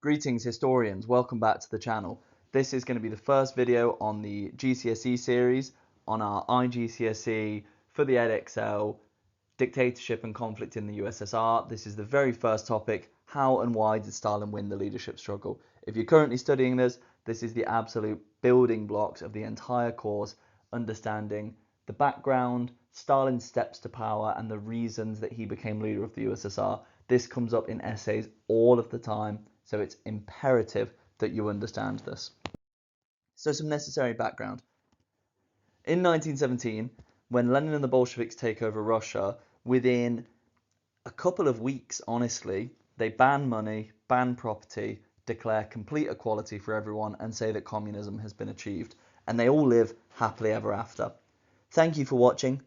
Greetings historians, welcome back to the channel. This is going to be the first video on the GCSE series on our IGCSE for the Edexcel, Dictatorship and Conflict in the USSR. This is the very first topic, how and why did Stalin win the leadership struggle? If you're currently studying this is the absolute building blocks of the entire course, understanding the background, Stalin's steps to power and the reasons that he became leader of the USSR. This comes up in essays all of the time, so it's imperative that you understand this. So some necessary background. In 1917, when Lenin and the Bolsheviks take over Russia, within a couple of weeks, honestly, they ban money, ban property, declare complete equality for everyone, and say that communism has been achieved. And they all live happily ever after. Thank you for watching.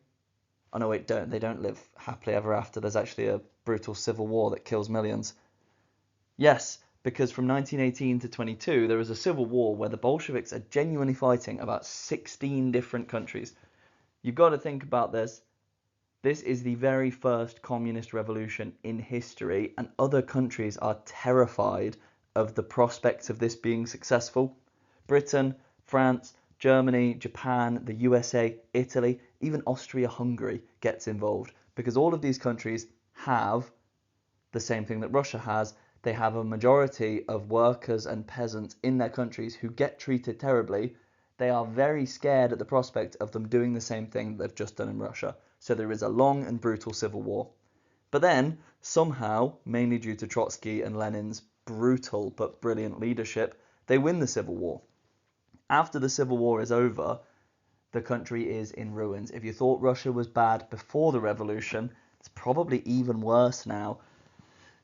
Oh no, wait, they don't live happily ever after. There's actually a brutal civil war that kills millions. Yes, because from 1918 to 22, there was a civil war where the Bolsheviks are genuinely fighting about 16 different countries. You've got to think about this. This is the very first communist revolution in history, and other countries are terrified of the prospects of this being successful. Britain, France, Germany, Japan, the USA, Italy, even Austria-Hungary gets involved because all of these countries have the same thing that Russia has. They have a majority of workers and peasants in their countries who get treated terribly. They are very scared at the prospect of them doing the same thing they've just done in Russia. So there is a long and brutal civil war. But then, somehow, mainly due to Trotsky and Lenin's brutal but brilliant leadership, they win the civil war. After the civil war is over, the country is in ruins. If you thought Russia was bad before the revolution, it's probably even worse now.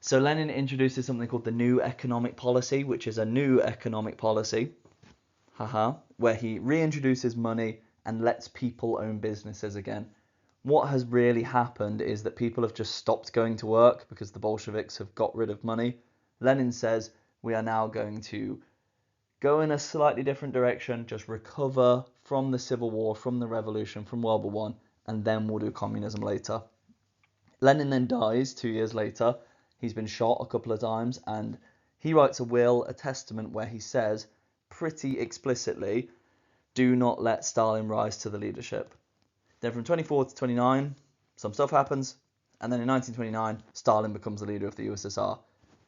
So Lenin introduces something called the New Economic Policy, which is a new economic policy, where he reintroduces money and lets people own businesses again. What has really happened is that people have just stopped going to work because the Bolsheviks have got rid of money. Lenin says we are now going to go in a slightly different direction, just recover from the civil war, from the revolution, from World War I, and then we'll do communism later. Lenin then dies 2 years later. He's been shot a couple of times, and he writes a will, a testament, where he says pretty explicitly, do not let Stalin rise to the leadership. Then from 24 to 29, some stuff happens, and then in 1929, Stalin becomes the leader of the USSR.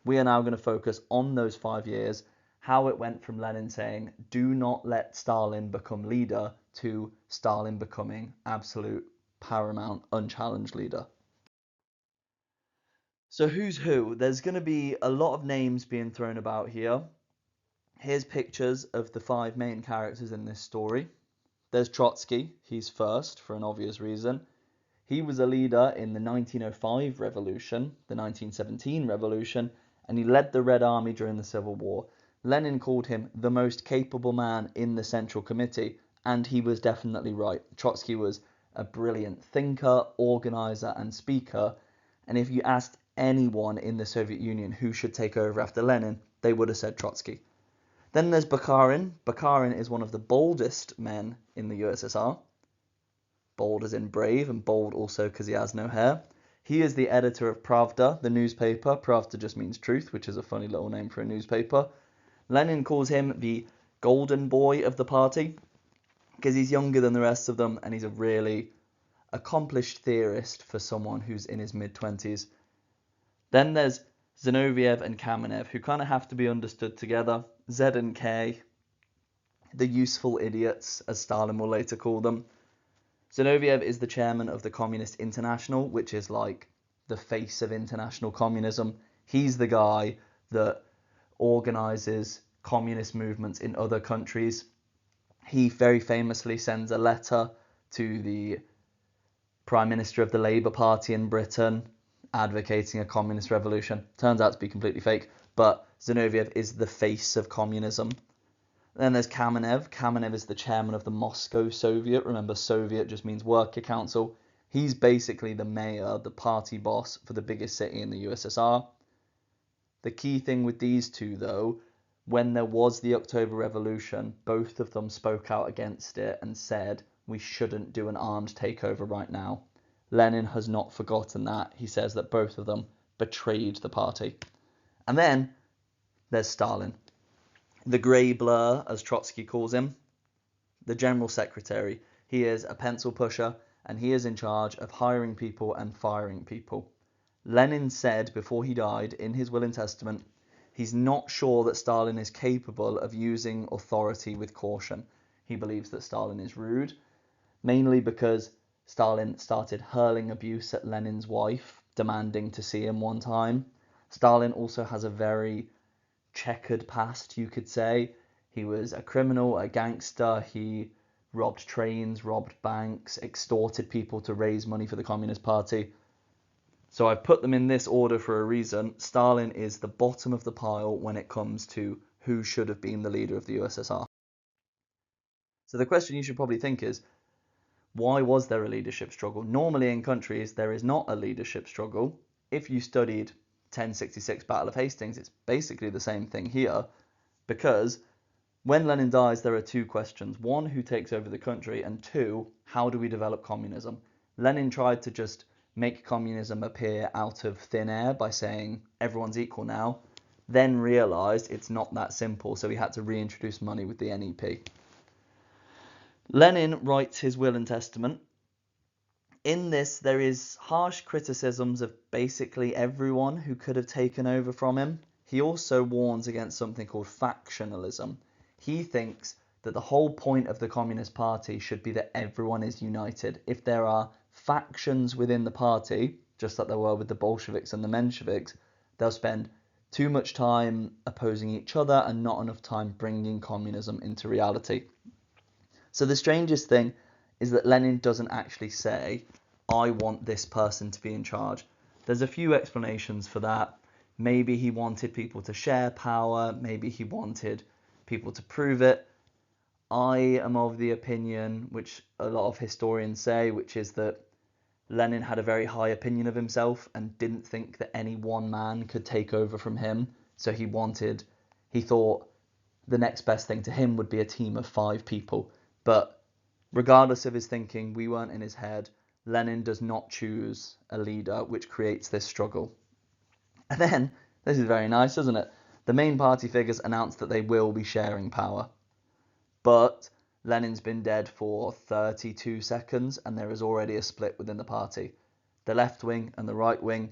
We are now going to focus on those 5 years, how it went from Lenin saying, do not let Stalin become leader, to Stalin becoming absolute, paramount, unchallenged leader. So who's who? There's going to be a lot of names being thrown about here. Here's pictures of the 5 main characters in this story. There's Trotsky. He's first for an obvious reason. He was a leader in the 1905 revolution, the 1917 revolution, and he led the Red Army during the Civil War. Lenin called him the most capable man in the Central Committee, and he was definitely right. Trotsky was a brilliant thinker, organizer, and speaker, and if you asked anyone in the Soviet Union who should take over after Lenin, they would have said Trotsky. Then there's Bukharin. Bukharin is one of the boldest men in the USSR. Bold as in brave, and bold also because he has no hair. He is the editor of Pravda, the newspaper. Pravda just means truth, which is a funny little name for a newspaper. Lenin calls him the golden boy of the party because he's younger than the rest of them, and he's a really accomplished theorist for someone who's in his mid-20s. Then there's Zinoviev and Kamenev, who kind of have to be understood together. Z and K, the useful idiots, as Stalin will later call them. Zinoviev is the chairman of the Communist International, which is like the face of international communism. He's the guy that organizes communist movements in other countries. He very famously sends a letter to the Prime Minister of the Labour Party in Britain advocating a communist revolution. Turns out to be completely fake, but Zinoviev is the face of communism. Then there's Kamenev. Kamenev is the chairman of the Moscow Soviet. Remember, Soviet just means worker council. He's basically the mayor, the party boss for the biggest city in the USSR. The key thing with these two, though, when there was the October Revolution, both of them spoke out against it and said, we shouldn't do an armed takeover right now. Lenin has not forgotten that. He says that both of them betrayed the party. And then there's Stalin. The grey blur, as Trotsky calls him, the general secretary. He is a pencil pusher, and he is in charge of hiring people and firing people. Lenin said before he died in his will and testament, he's not sure that Stalin is capable of using authority with caution. He believes that Stalin is rude, mainly because Stalin started hurling abuse at Lenin's wife, demanding to see him one time. Stalin also has a very checkered past, you could say. He was a criminal, a gangster. He robbed trains, robbed banks, extorted people to raise money for the Communist Party. So I've put them in this order for a reason. Stalin is the bottom of the pile when it comes to who should have been the leader of the USSR. So the question you should probably think is, why was there a leadership struggle? Normally in countries, there is not a leadership struggle. If you studied 1066 Battle of Hastings, it's basically the same thing here, because when Lenin dies, there are two questions. One, who takes over the country? And two, how do we develop communism? Lenin tried to just make communism appear out of thin air by saying everyone's equal now, then realized it's not that simple, so he had to reintroduce money with the NEP. Lenin writes his will and testament. In this, there is harsh criticisms of basically everyone who could have taken over from him. He also warns against something called factionalism. He thinks that the whole point of the Communist Party should be that everyone is united. If there are factions within the party, just like there were with the Bolsheviks and the Mensheviks, they'll spend too much time opposing each other and not enough time bringing communism into reality. So the strangest thing is that Lenin doesn't actually say, I want this person to be in charge. There's a few explanations for that. Maybe he wanted people to share power, maybe he wanted people to prove it. I am of the opinion, which a lot of historians say, which is that Lenin had a very high opinion of himself and didn't think that any one man could take over from him. So he thought the next best thing to him would be a team of 5 people. But regardless of his thinking, we weren't in his head. Lenin does not choose a leader, which creates this struggle. And then, this is very nice, isn't it? The main party figures announced that they will be sharing power. But Lenin's been dead for 32 seconds and there is already a split within the party. The left wing and the right wing,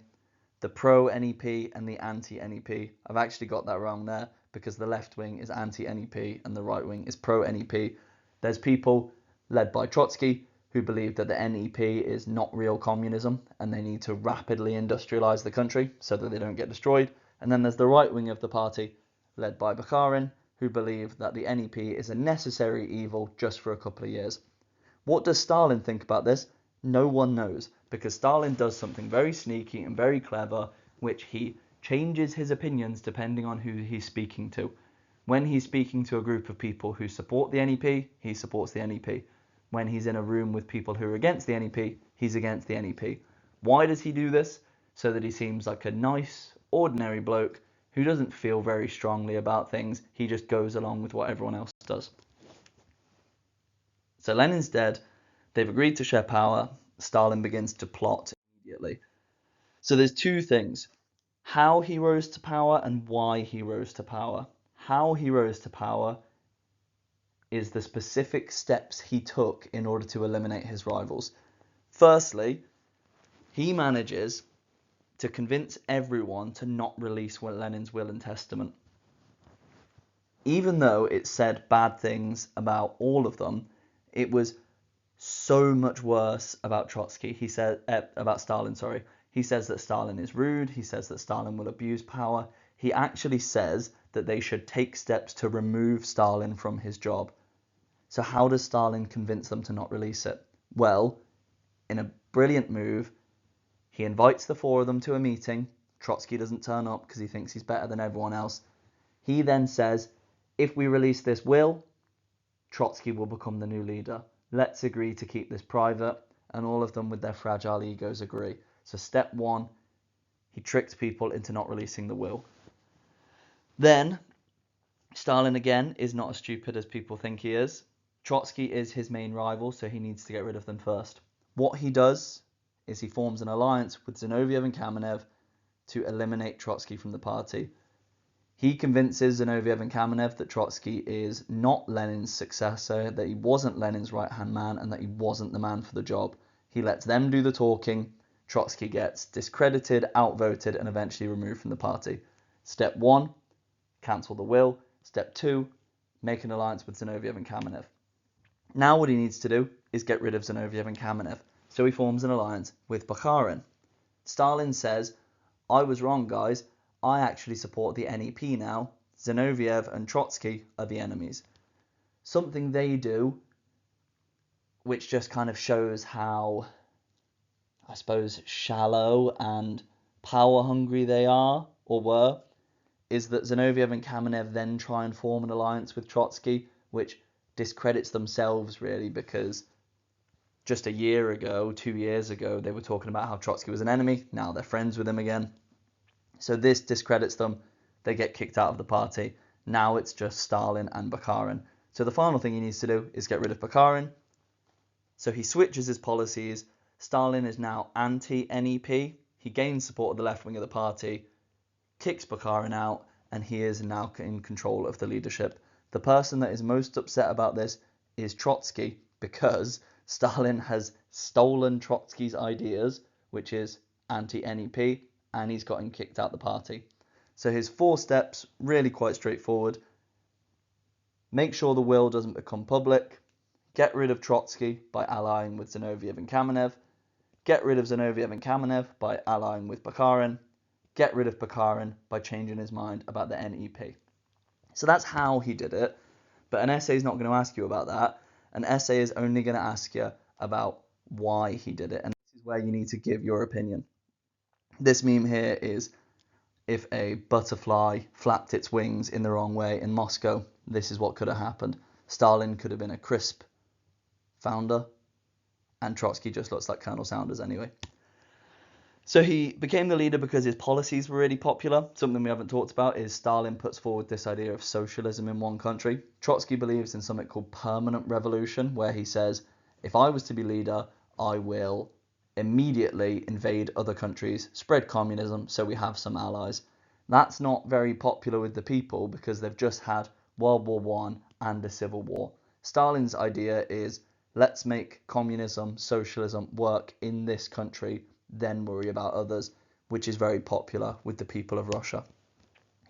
the pro-NEP and the anti-NEP. I've actually got that wrong there because the left wing is anti-NEP and the right wing is pro-NEP. There's people led by Trotsky who believe that the NEP is not real communism and they need to rapidly industrialize the country so that they don't get destroyed. And then there's the right wing of the party led by Bukharin who believe that the NEP is a necessary evil just for a couple of years. What does Stalin think about this? No one knows, because Stalin does something very sneaky and very clever, which he changes his opinions depending on who he's speaking to. When he's speaking to a group of people who support the NEP, he supports the NEP. When he's in a room with people who are against the NEP, he's against the NEP. Why does he do this? So that he seems like a nice, ordinary bloke who doesn't feel very strongly about things. He just goes along with what everyone else does. So Lenin's dead. They've agreed to share power. Stalin begins to plot immediately. So there's two things. How he rose to power and why he rose to power. How he rose to power is the specific steps he took in order to eliminate his rivals. Firstly, he manages to convince everyone to not release Lenin's will and testament. Even though it said bad things about all of them, it was so much worse about Trotsky. He said about Stalin, sorry. He says that Stalin is rude. He says that Stalin will abuse power. He actually says that they should take steps to remove Stalin from his job. So how does Stalin convince them to not release it? Well, in a brilliant move, he invites the 4 of them to a meeting. Trotsky doesn't turn up because he thinks he's better than everyone else. He then says, if we release this will, Trotsky will become the new leader. Let's agree to keep this private. And all of them with their fragile egos agree. So step 1, he tricked people into not releasing the will. Then, Stalin again is not as stupid as people think he is. Trotsky is his main rival, so he needs to get rid of them first. What he does is he forms an alliance with Zinoviev and Kamenev to eliminate Trotsky from the party. He convinces Zinoviev and Kamenev that Trotsky is not Lenin's successor, that he wasn't Lenin's right-hand man, and that he wasn't the man for the job. He lets them do the talking. Trotsky gets discredited, outvoted, and eventually removed from the party. Step 1, cancel the will. Step 2, make an alliance with Zinoviev and Kamenev. Now what he needs to do is get rid of Zinoviev and Kamenev. So he forms an alliance with Bukharin. Stalin says, I was wrong, guys. I actually support the NEP now. Zinoviev and Trotsky are the enemies. Something they do, which just kind of shows how, I suppose, shallow and power-hungry they are, or were, is that Zinoviev and Kamenev then try and form an alliance with Trotsky, which discredits themselves, really, because just a year ago, 2 years ago, they were talking about how Trotsky was an enemy. Now they're friends with him again. So this discredits them. They get kicked out of the party. Now it's just Stalin and Bukharin. So the final thing he needs to do is get rid of Bukharin. So he switches his policies. Stalin is now anti-NEP. He gains support of the left wing of the party, kicks Bukharin out, and he is now in control of the leadership. The person that is most upset about this is Trotsky, because Stalin has stolen Trotsky's ideas, which is anti-NEP, and he's gotten kicked out the party. So his 4 steps, really quite straightforward. Make sure the will doesn't become public. Get rid of Trotsky by allying with Zinoviev and Kamenev. Get rid of Zinoviev and Kamenev by allying with Bukharin. Get rid of Bukharin by changing his mind about the NEP. So that's how he did it. But an essay is not going to ask you about that. An essay is only going to ask you about why he did it. And this is where you need to give your opinion. This meme here is, if a butterfly flapped its wings in the wrong way in Moscow, this is what could have happened. Stalin could have been a crisp founder, and Trotsky just looks like Colonel Sanders anyway. So he became the leader because his policies were really popular. Something we haven't talked about is Stalin puts forward this idea of socialism in one country. Trotsky believes in something called permanent revolution, where he says, if I was to be leader, I will immediately invade other countries, spread communism, so we have some allies. That's not very popular with the people because they've just had World War I and a civil war. Stalin's idea is, let's make communism, socialism work in this country, then worry about others, which is very popular with the people of Russia.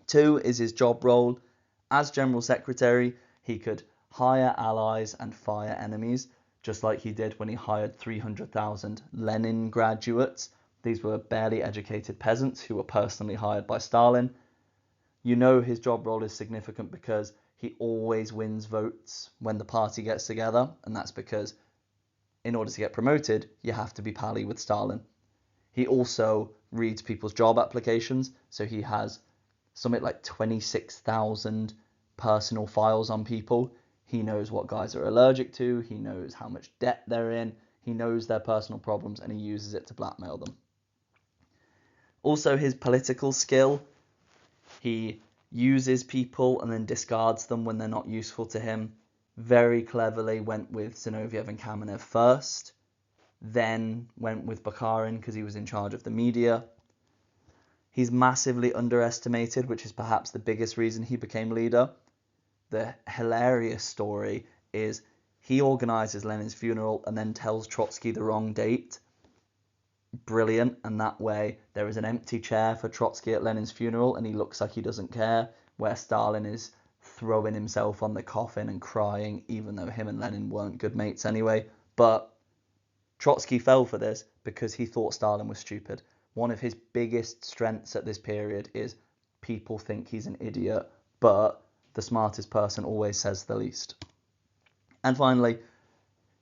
2 is his job role. As General Secretary, he could hire allies and fire enemies, just like he did when he hired 300,000 Lenin graduates. These were barely educated peasants who were personally hired by Stalin. You know his job role is significant because he always wins votes when the party gets together, and that's because in order to get promoted, you have to be pally with Stalin. He also reads people's job applications, so he has something like 26,000 personal files on people. He knows what guys are allergic to, he knows how much debt they're in, he knows their personal problems, and he uses it to blackmail them. Also, his political skill, he uses people and then discards them when they're not useful to him. Very cleverly went with Zinoviev and Kamenev first, then went with Bukharin because he was in charge of the media. He's massively underestimated, which is perhaps the biggest reason he became leader. The hilarious story is he organizes Lenin's funeral and then tells Trotsky the wrong date. Brilliant, and that way there is an empty chair for Trotsky at Lenin's funeral and he looks like he doesn't care, where Stalin is throwing himself on the coffin and crying, even though him and Lenin weren't good mates anyway. But Trotsky fell for this because he thought Stalin was stupid. One of his biggest strengths at this period is people think he's an idiot, but the smartest person always says the least. And finally,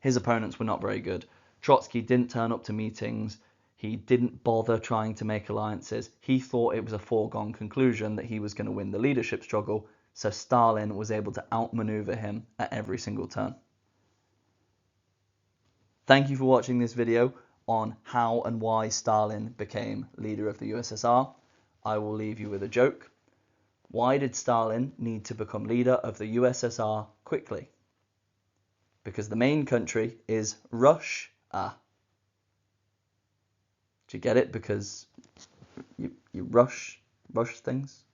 his opponents were not very good. Trotsky didn't turn up to meetings. He didn't bother trying to make alliances. He thought it was a foregone conclusion that he was going to win the leadership struggle, so Stalin was able to outmaneuver him at every single turn. Thank you for watching this video on how and why Stalin became leader of the USSR. I will leave you with a joke. Why did Stalin need to become leader of the USSR quickly? Because the main country is Russia. Do you get it? Because you rush things.